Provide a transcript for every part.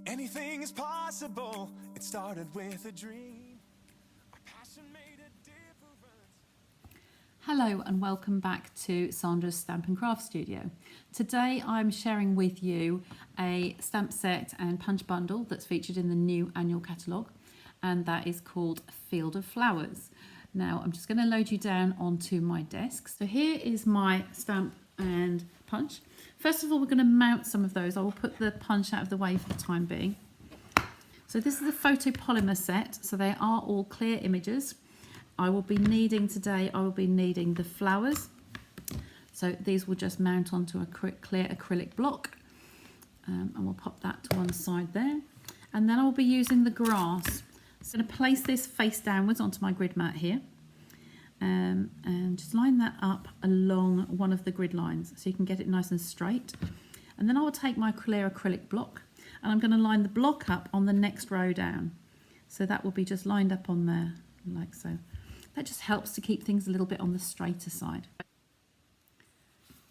Anything is possible. It started with a dream. Our passion made a difference. Hello and welcome back to Sandra's Stamp and Craft Studio. Today I'm sharing with you a stamp set and punch bundle that's featured in the new annual catalogue, and that is called Field of Flowers. Now I'm just going to load you down onto my desk. So here is my stamp and punch. First of all, we're going to mount some of those. I will put the punch out of the way for the time being. So this is a photopolymer set, so they are all clear images. I will be needing the flowers. So these will just mount onto a clear acrylic block. And we'll pop that to one side there. And then I'll be using the grass. So I'm going to place this face downwards onto my grid mat here. And just line that up along one of the grid lines so you can get it nice and straight. And then I will take my clear acrylic block and I'm going to line the block up on the next row down. So that will be just lined up on there like so. That just helps to keep things a little bit on the straighter side.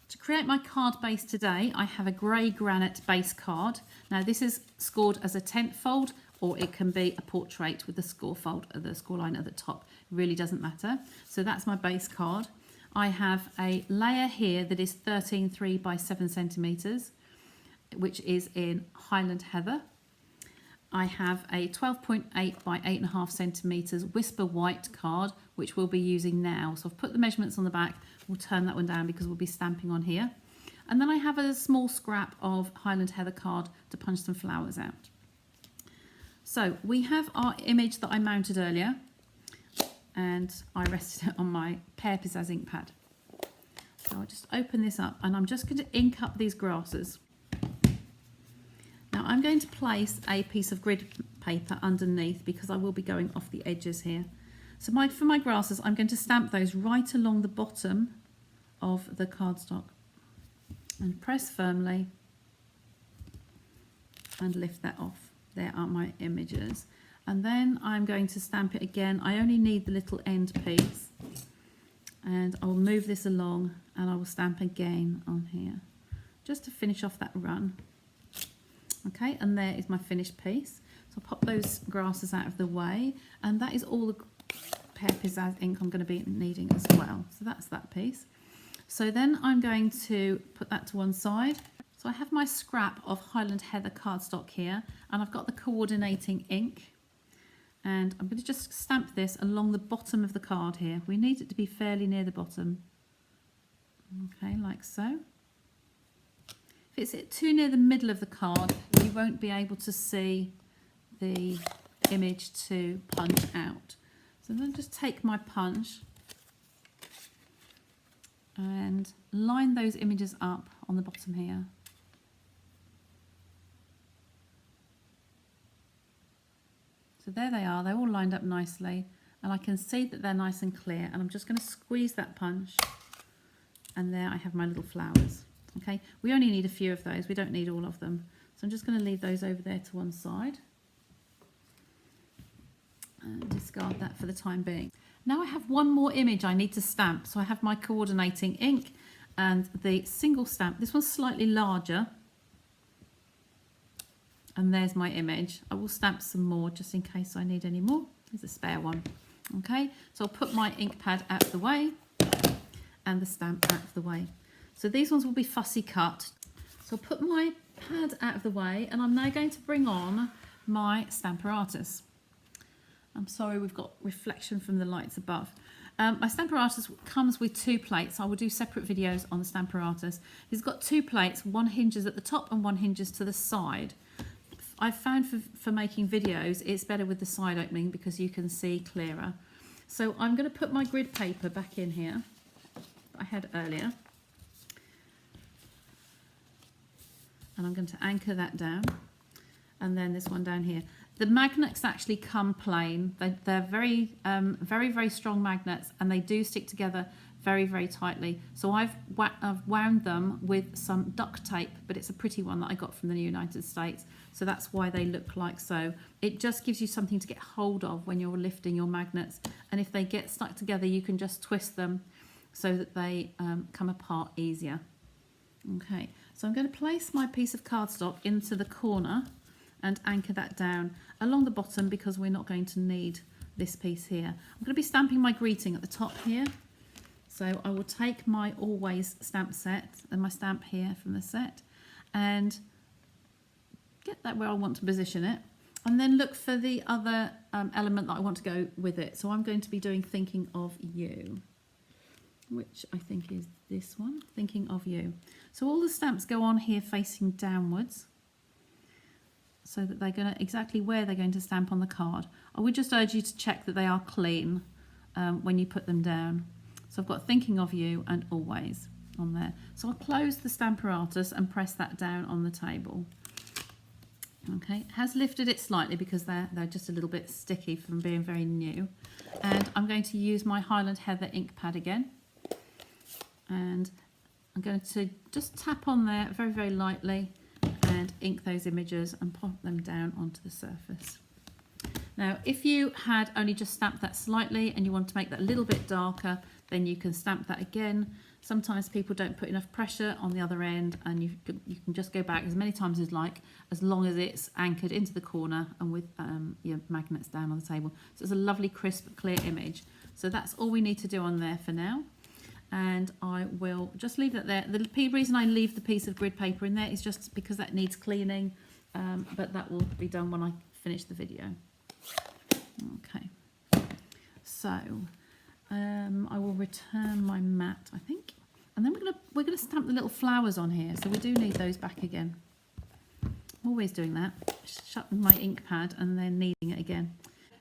To create my card base today, I have a grey granite base card. Now this is scored as a tent fold, or it can be a portrait with the score fold, the score line at the top. It really doesn't matter. So that's my base card. I have a layer here that is 13.3 by 7 centimetres, which is in Highland Heather. I have a 12.8 by 8.5 centimetres Whisper White card, which we'll be using now. So I've put the measurements on the back. We'll turn that one down because we'll be stamping on here. And then I have a small scrap of Highland Heather card to punch some flowers out. So we have our image that I mounted earlier, and I rested it on my Pear Pizzazz ink pad. So I'll just open this up and I'm just going to ink up these grasses. Now I'm going to place a piece of grid paper underneath because I will be going off the edges here. So for my grasses, I'm going to stamp those right along the bottom of the cardstock and press firmly and lift that off. There are my images. And then I'm going to stamp it again. I only need the little end piece. And I'll move this along and I will stamp again on here, just to finish off that run. Okay, and there is my finished piece. So I'll pop those grasses out of the way. And that is all the Pear Pizzazz ink I'm going to be needing as well. So that's that piece. So then I'm going to put that to one side. So I have my scrap of Highland Heather cardstock here, and I've got the coordinating ink, and I'm going to just stamp this along the bottom of the card here. We need it to be fairly near the bottom. Okay, like so. If it's too near the middle of the card, you won't be able to see the image to punch out. So then just take my punch and line those images up on the bottom here. So there they are, they're all lined up nicely, and I can see that they're nice and clear, and I'm just going to squeeze that punch, and there I have my little flowers. Okay, we only need a few of those, we don't need all of them. So I'm just going to leave those over there to one side and discard that for the time being. Now I have one more image I need to stamp. So I have my coordinating ink and the single stamp. This one's slightly larger. And there's my image. I will stamp some more just in case I need any more. There's a spare one. Okay, so I'll put my ink pad out of the way and the stamp out of the way. So these ones will be fussy cut. So I'll put my pad out of the way, and I'm now going to bring on my Stamparatus. I'm sorry, we've got reflection from the lights above. My Stamparatus comes with 2 plates. I will do separate videos on the Stamparatus. It's got 2 plates, one hinges at the top and one hinges to the side. I've found for making videos, it's better with the side opening because you can see clearer. So I'm going to put my grid paper back in here that I had earlier. And I'm going to anchor that down. And then this one down here. The magnets actually come plain. They're very, very strong magnets, and they do stick together very, very tightly. So I've wound them with some duct tape, but it's a pretty one that I got from the United States. So that's why they look like so. It just gives you something to get hold of when you're lifting your magnets. And if they get stuck together, you can just twist them so that they come apart easier. Okay, so I'm going to place my piece of cardstock into the corner and anchor that down along the bottom because we're not going to need this piece here. I'm going to be stamping my greeting at the top here. So I will take my Always stamp set and my stamp here from the set and get that where I want to position it, and then look for the other element that I want to go with it. So I'm going to be doing Thinking of You, which I think is this one, Thinking of You. So all the stamps go on here facing downwards so that they're going to exactly where they're going to stamp on the card. I would just urge you to check that they are clean when you put them down. So I've got Thinking of You and Always on there. So I'll close the Stamparatus and press that down on the table. Okay, it has lifted it slightly because they're just a little bit sticky from being very new. And I'm going to use my Highland Heather ink pad again. And I'm going to just tap on there very, very lightly and ink those images and pop them down onto the surface. Now, if you had only just stamped that slightly and you want to make that a little bit darker, then you can stamp that again. Sometimes people don't put enough pressure on the other end, and you can just go back as many times as you like, as long as it's anchored into the corner and with your magnets down on the table. So it's a lovely, crisp, clear image. So that's all we need to do on there for now. And I will just leave that there. The reason I leave the piece of grid paper in there is just because that needs cleaning, but that will be done when I finish the video. Okay, so I will return my mat, I think, and then we're gonna stamp the little flowers on here. So we do need those back again. Always doing that, shutting my ink pad and then needing it again.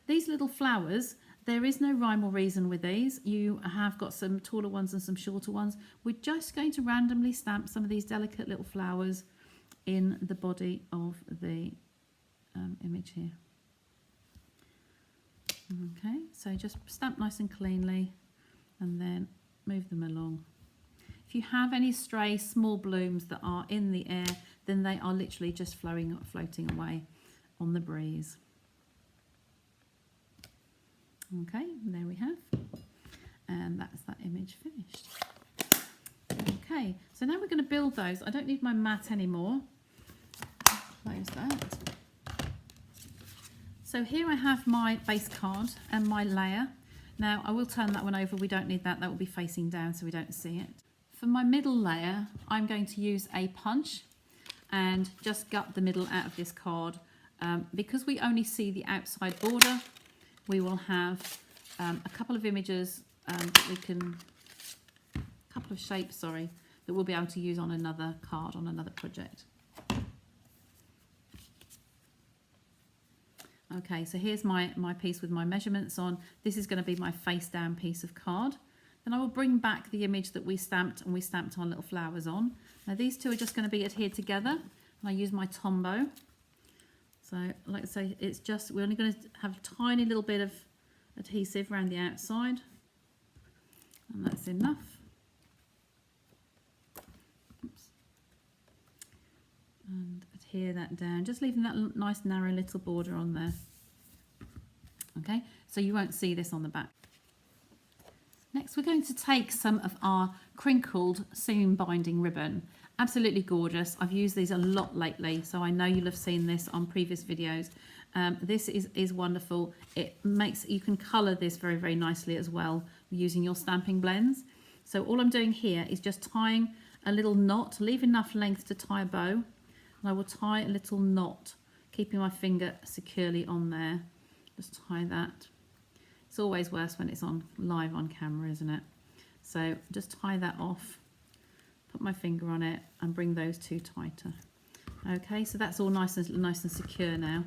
These little flowers, there is no rhyme or reason with these. You have got some taller ones and some shorter ones. We're just going to randomly stamp some of these delicate little flowers in the body of the image here. Okay, so just stamp nice and cleanly and then move them along. If you have any stray small blooms that are in the air, then they are literally just floating away on the breeze. Okay, there we have, and that's that image finished. Okay, so now we're going to build those. I don't need my mat anymore. Close that. So here I have my base card and my layer. Now I will turn that one over, we don't need that, that will be facing down so we don't see it. For my middle layer, I'm going to use a punch and just gut the middle out of this card. Because we only see the outside border, we will have a couple of images that we can, a couple of shapes, sorry, that we'll be able to use on another card, on another project. Okay, so here's my piece with my measurements on. This is going to be my face down piece of card. Then I will bring back the image that we stamped and we stamped our little flowers on. Now these two are just going to be adhered together, and I use my Tombow. So like I say, it's just, we're only going to have a tiny little bit of adhesive around the outside, and that's enough. Oops. And adhere that down, just leaving that nice narrow little border on there. Okay, so you won't see this on the back. Next we're going to take some of our crinkled seam binding ribbon. Absolutely gorgeous. I've used these a lot lately, so I know you'll have seen this on previous videos. This is wonderful. It makes, you can colour this very, very nicely as well using your stamping blends. So all I'm doing here is just tying a little knot, leave enough length to tie a bow, and I will tie a little knot, keeping my finger securely on there. Just tie that. It's always worse when it's on live on camera, isn't it? So just tie that off, put my finger on it and bring those two tighter. Okay, so that's all nice and secure now.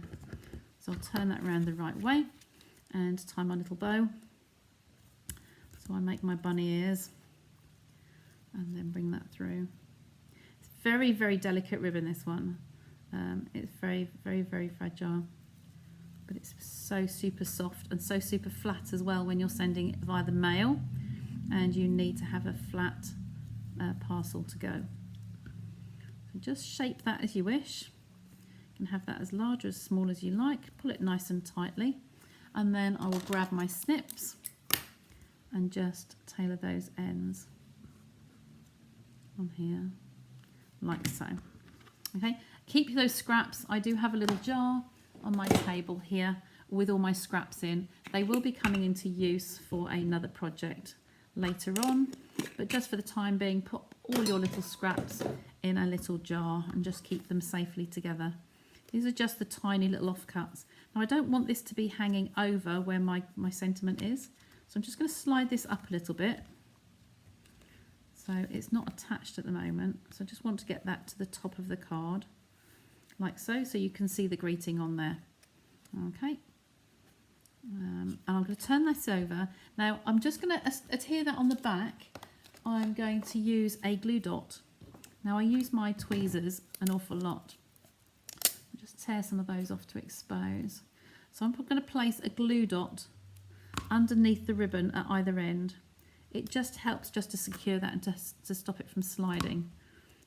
So I'll turn that around the right way and tie my little bow. So I make my bunny ears and then bring that through. It's very, very delicate ribbon, this one. It's very, very, very fragile. But it's so super soft and so super flat as well when you're sending it via the mail, and you need to have a flat parcel to go. So just shape that as you wish. You can have that as large or as small as you like. Pull it nice and tightly, and then I will grab my snips and just tailor those ends on here like so. Okay, keep those scraps. I do have a little jar on my table here with all my scraps in. They will be coming into use for another project later on, but just for the time being, put all your little scraps in a little jar and just keep them safely together. These are just the tiny little offcuts. Now I don't want this to be hanging over where my sentiment is, so I'm just going to slide this up a little bit. So it's not attached at the moment, so I just want to get that to the top of the card, like so, so you can see the greeting on there. Okay, and I'm going to turn this over. Now I'm just going to adhere that on the back. I'm going to use a glue dot. Now I use my tweezers an awful lot. I'll just tear some of those off to expose. So I'm going to place a glue dot underneath the ribbon at either end. It just helps just to secure that and to stop it from sliding.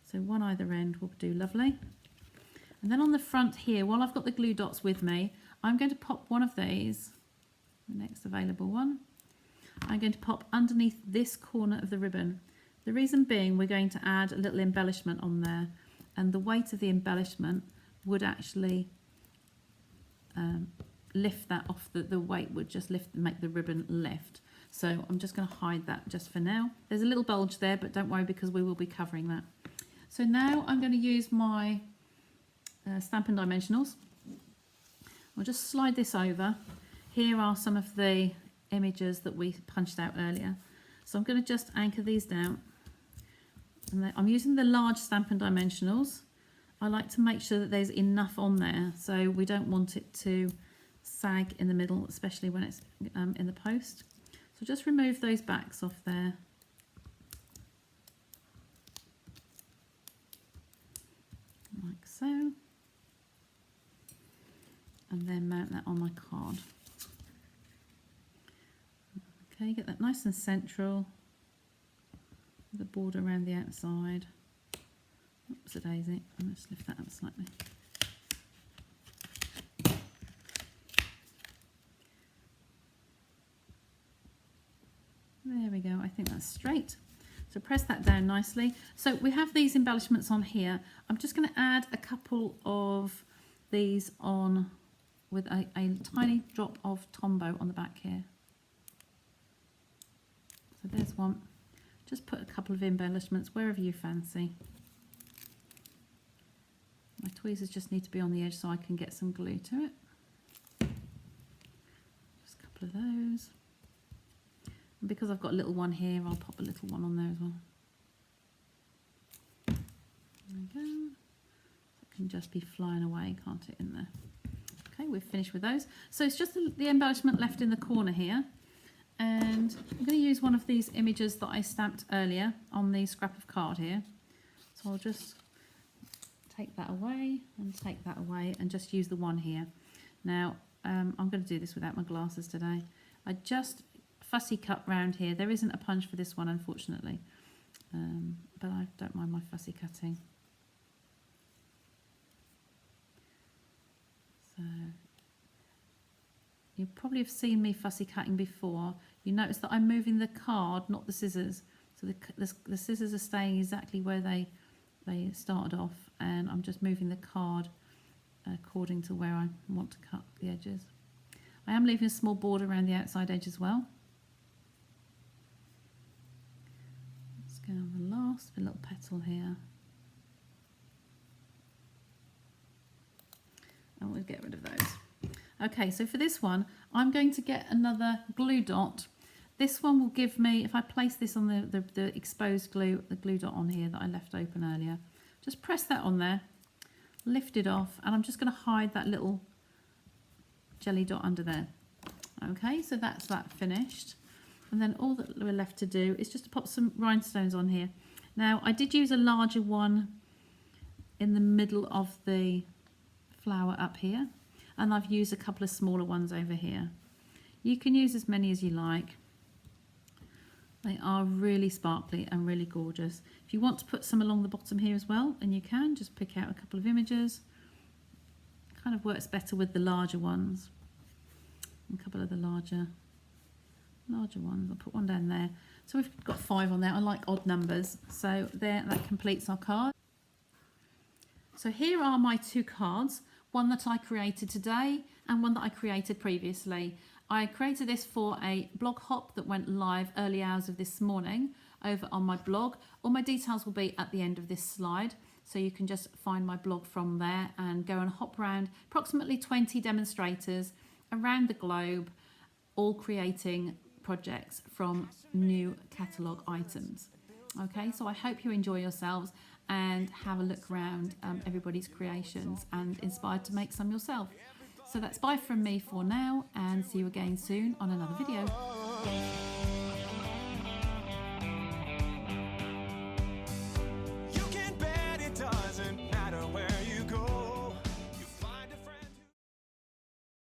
So one either end will do lovely. And then on the front here, while I've got the glue dots with me, I'm going to pop one of these, the next available one, I'm going to pop underneath this corner of the ribbon. The reason being, we're going to add a little embellishment on there, and the weight of the embellishment would actually lift that off. The weight would just make the ribbon lift. So I'm just going to hide that just for now. There's a little bulge there, but don't worry because we will be covering that. So now I'm going to use my Stampin' Dimensionals. I'll just slide this over. Here are some of the images that we punched out earlier. So I'm going to just anchor these down. And I'm using the large Stampin' Dimensionals. I like to make sure that there's enough on there, so we don't want it to sag in the middle, especially when it's in the post. So just remove those backs off there. Like so. And then mount that on my card. Okay, get that nice and central. With the border around the outside. Oops, a daisy. Let's lift that up slightly. There we go, I think that's straight. So press that down nicely. So we have these embellishments on here. I'm just going to add a couple of these on with a tiny drop of Tombow on the back here. So there's one. Just put a couple of embellishments wherever you fancy. My tweezers just need to be on the edge so I can get some glue to it. Just a couple of those. And because I've got a little one here, I'll pop a little one on there as well. There we go. It can just be flying away, can't it, in there? Okay, we've finished with those. So it's just the embellishment left in the corner here. And I'm going to use one of these images that I stamped earlier on the scrap of card here. So I'll just take that away and take that away and just use the one here. Now, I'm going to do this without my glasses today. I just fussy cut round here. There isn't a punch for this one, unfortunately, but I don't mind my fussy cutting. So you probably have seen me fussy cutting before. You notice that I'm moving the card, not the scissors. So the scissors are staying exactly where they started off, and I'm just moving the card according to where I want to cut the edges. I am leaving a small border around the outside edge as well. Let's go on the last little petal here. And we'll get rid of those. Okay, so for this one, I'm going to get another glue dot. This one will give me, if I place this on the exposed glue, the glue dot on here that I left open earlier, just press that on there, lift it off, and I'm just going to hide that little jelly dot under there. Okay, so that's that finished. And then all that we're left to do is just to pop some rhinestones on here. Now, I did use a larger one in the middle of the flower up here, and I've used a couple of smaller ones over here. You can use as many as you like. They are really sparkly and really gorgeous. If you want to put some along the bottom here as well, and you can, just pick out a couple of images. It kind of works better with the larger ones. A couple of the larger ones. I'll put one down there. So we've got 5 on there. I like odd numbers. So there, that completes our card. So here are my two cards, one that I created today and one that I created previously. I created this for a blog hop that went live early hours of this morning over on my blog. All my details will be at the end of this slide, so you can just find my blog from there and go and hop around approximately 20 demonstrators around the globe, all creating projects from new catalogue items. Okay, so I hope you enjoy yourselves and have a look around everybody's creations and inspired to make some yourself. So that's bye from me for now, and see you again soon on another video.